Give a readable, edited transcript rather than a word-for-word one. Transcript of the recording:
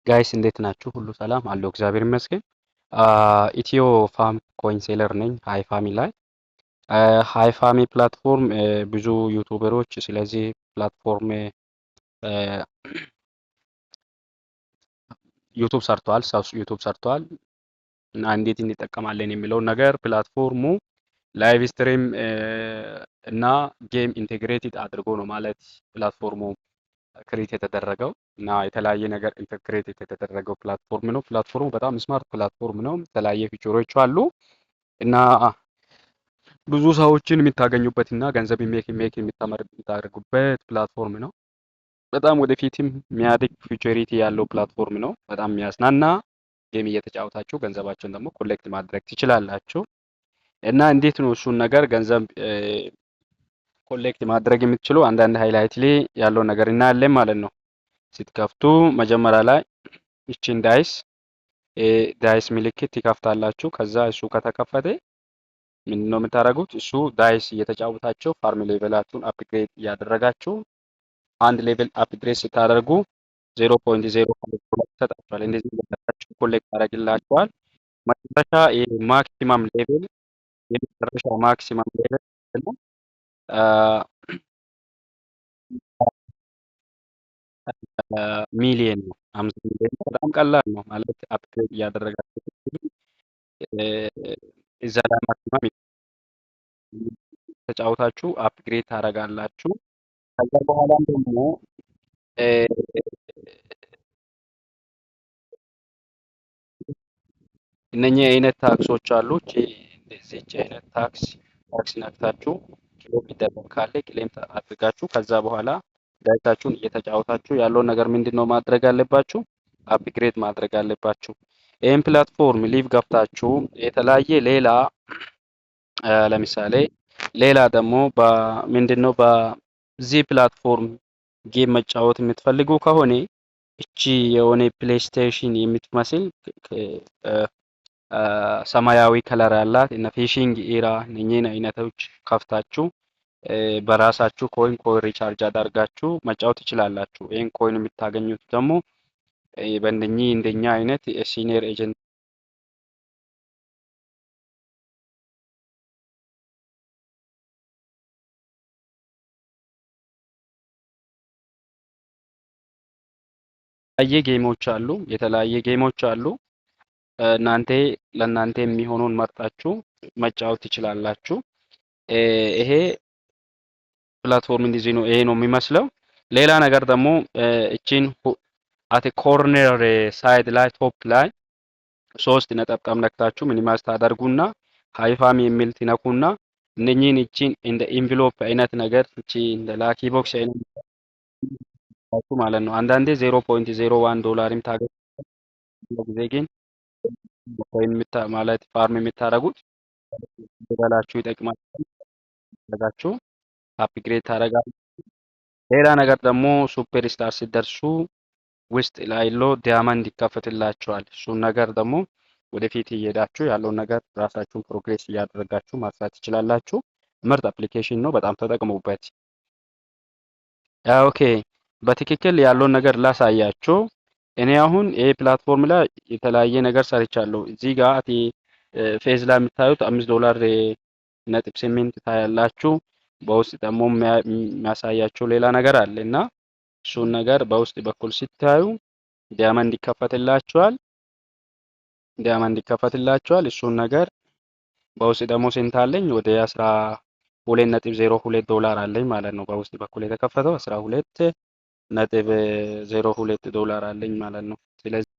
ጋይስ እንዴት ናችሁ? ሁሉ ሰላም አለው፣ እግዚአብሔር ይመስገን። ኢትዮ ፋም ኮይን ሴለር ነኝ ሃይፋሚ ላይ። ሃይፋሚ ፕላትፎርም ብዙ ዩቱበሮች ስለዚህ ፕላትፎርም ዩቱብ ሰርተዋል፣ ሳውስ ዩቱብ ሰርተዋል እና እንዴት እንጠቀማለን የሚለውን ነገር ፕላትፎርሙ ላይቭ ስትሪም እና ጌም ኢንቴግሬትድ አድርጎ ነው ማለት ፕላትፎርሙ ክሬት የተደረገው እና የተለያየ ነገር ኢንተግሬት የተደረገው ፕላትፎርም ነው። ፕላትፎርሙ በጣም ስማርት ፕላትፎርም ነው። የተለያየ ፊቸሮች አሉ እና ብዙ ሰዎችን የምታገኙበት እና ገንዘብ ሜክ የምታደርጉበት ፕላትፎርም ነው። በጣም ወደፊትም የሚያድግ ፊቸሪቲ ያለው ፕላትፎርም ነው። በጣም የሚያዝናና ጌም እየተጫወታችሁ ገንዘባችሁን ደግሞ ኮሌክት ማድረግ ትችላላችሁ። እና እንዴት ነው እሱን ነገር ገንዘብ ኮሌክት ማድረግ የምትችሉ አንዳንድ ሃይላይት ላይ ያለው ነገር እናያለን ማለት ነው። ስትከፍቱ መጀመሪያ ላይ ይችን ዳይስ ምልክት ይከፍታላችሁ። ከዛ እሱ ከተከፈተ ምንድን ነው የምታደርጉት? እሱ ዳይስ እየተጫወታችሁ ፋርም ሌቨላችሁን አፕግሬድ እያደረጋችሁ አንድ ሌቨል አፕግሬድ ስታደርጉ 0.0 ይሰጣችኋል። እንደዚህ እያደረጋችሁ ኮሌክት ያደርግላችኋል። መጨረሻ ማክሲማም ሌቨል የመጨረሻ ማክሲማም ሌቨል ነው ሚሊየን ነው። 5 ሚሊየን ነው። በጣም ቀላል ነው ማለት አፕግሬድ እያደረጋችሁ እዛ ላይ ማክሲማም ተጫውታችሁ አፕግሬድ ታደርጋላችሁ። ከዛ በኋላ ደግሞ እነኚህ አይነት ታክሶች አሉ። እንደዚህ አይነት ታክስ ነክታችሁ ክሌም ይደረግ ካለ ክሌም አድርጋችሁ ከዛ በኋላ ዳይታችሁን እየተጫወታችሁ ያለውን ነገር ምንድን ነው ማድረግ አለባችሁ? አፕግሬድ ማድረግ አለባችሁ። ይህን ፕላትፎርም ሊቭ ገብታችሁ የተለያየ ሌላ ለምሳሌ ሌላ ደግሞ ምንድን ነው በዚህ ፕላትፎርም ጌም መጫወት የምትፈልጉ ከሆነ እቺ የሆነ ፕሌይስቴሽን የምትመስል ሰማያዊ ከለር ያላት እነ ፊሽንግ ኢራ እነኚህን አይነቶች ከፍታችሁ በራሳችሁ ኮይን ሪቻርጅ አዳርጋችሁ መጫወት ትችላላችሁ። ይህን ኮይን የምታገኙት ደግሞ በእነኚህ እንደኛ አይነት ሲኒየር ኤጀንት የተለያየ ጌሞች አሉ። እናንተ ለእናንተ የሚሆነውን መርጣችሁ መጫወት ትችላላችሁ። ይሄ ፕላትፎርም እንደዚህ ነው። ይሄ ነው የሚመስለው። ሌላ ነገር ደግሞ እቺን አት ኮርነር ሳይድ ላይ ቶፕ ላይ 3 ነጠብጣብ ነክታችሁ ሚኒማይዝ ታደርጉና ሃይፋሚ የሚል ትነኩና እነኚህን እቺን እንደ ኢንቨሎፕ አይነት ነገር እቺ እንደ ላኪ ቦክስ አይነት ማለት ነው። አንዳንዴ 0.01 ዶላርም ታገኙ ጊዜ ግን ኮይን ማለት ፋርም የምታደርጉት ገላችሁ ይጠቅማል። ታደርጋችሁ አፕግሬድ ታደርጋላችሁ። ሌላ ነገር ደግሞ ሱፐር ስታር ሲደርሱ ውስጥ ላይ ዲያመንድ ይከፈትላችኋል። እሱን ነገር ደግሞ ወደፊት እየሄዳችሁ ያለውን ነገር ራሳችሁን ፕሮግሬስ እያደረጋችሁ ማስራት ትችላላችሁ። ምርጥ አፕሊኬሽን ነው። በጣም ተጠቅሙበት። ኦኬ፣ በትክክል ያለውን ነገር ላሳያችሁ። እኔ አሁን ይሄ ፕላትፎርም ላይ የተለያየ ነገር ሰርቻለሁ። እዚህ ጋር ፌዝ ላይ የምታዩት 5.8 ታያላችሁ። በውስጥ ደግሞ የሚያሳያቸው ሌላ ነገር አለ እና እሱን ነገር በውስጥ በኩል ሲታዩ ዲያመንድ ይከፈትላችኋል። እሱን ነገር በውስጥ ደግሞ ስንት አለኝ? ወደ 12.02 ዶላር አለኝ ማለት ነው። በውስጥ በኩል የተከፈተው 12.02 ዶላር አለኝ ማለት ነው። ስለዚህ